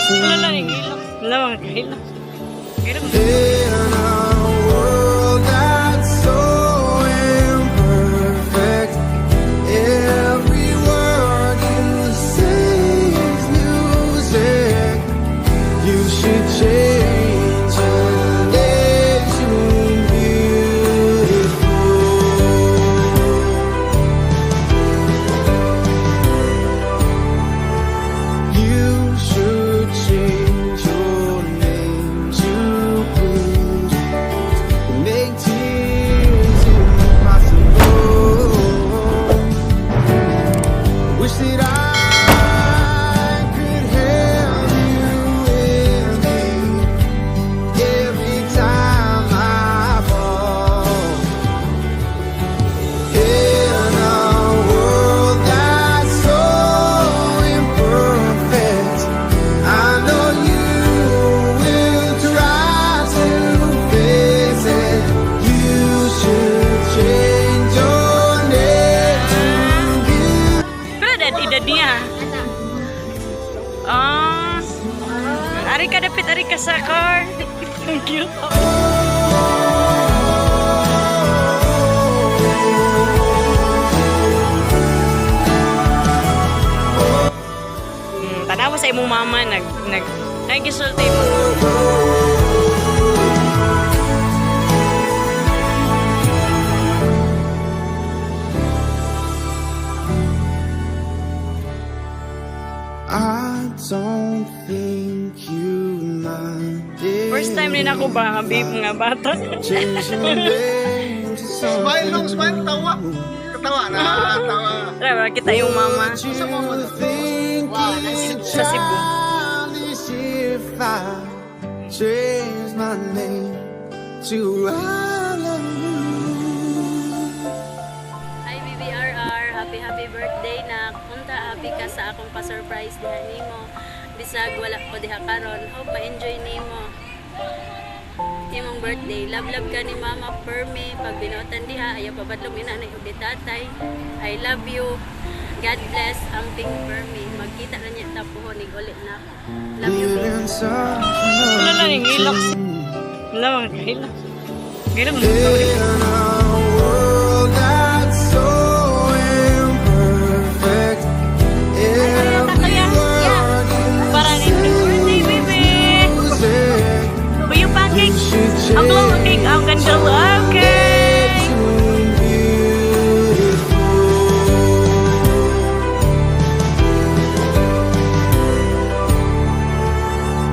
Wala lang yung hilak. Wala lang yung hilak. Hilak. In a world that's so imperfect, every word you say is music. You should change your name to beautiful. You should change your name to blue. Make tears impossible. Wish that I could have you with me every time I fall. In a world that's so imperfect, I know you will try to fix it. You should change your name to beauty. Pero edad niya. Ari ka dapit, ari ka sa car. Thank you. Tanawa sa imong mama, nag-gisulti mo. I don't think you mind it. First time din ako ba, babe, mga bata. Change your name to Smile long, smile, tawa. Katawa na, tawa. Tara, kita yung mama. you think it's Sa Cebu. childish if I change my name to I love you. Hi BBRR, happy birthday na. Unta happy ka sa akong pa-surprise diha nimo. Bisag wala ko diha karon. Hope ma-enjoy nimo. Imong birthday. Love ka ni Mama Perme. Pag binuotan diha ayaw pabadlong ina na ug tatay. I love you. God bless Amping Perme. Magkita na niya tapuhon ig ulit na. Love you. babe. Feeling something Wala lang yung hilak. Wala lang yung hilak. Ganun mo. in a world that's so imperfect. Every word Parang you happy birthday, baby. say O yung pancake. should Ang change long cake. Ang ganda. Okay. to beautiful.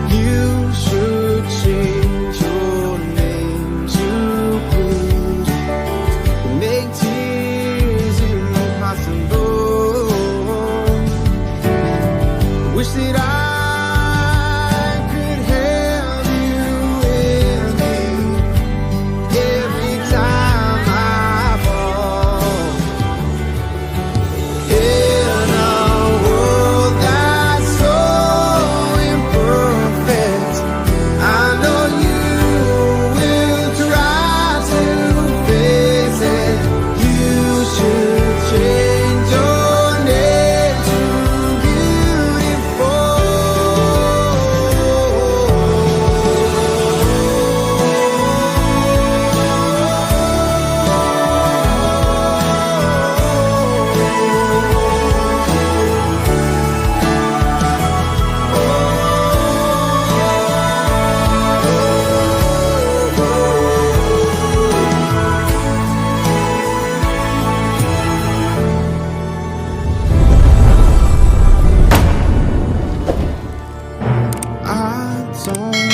You should change your name to blue. Make tears impossible. Wish that I could have you with me every time I fall. In a world that's so imperfect, I know you will try to fix it. You should change your name to I don't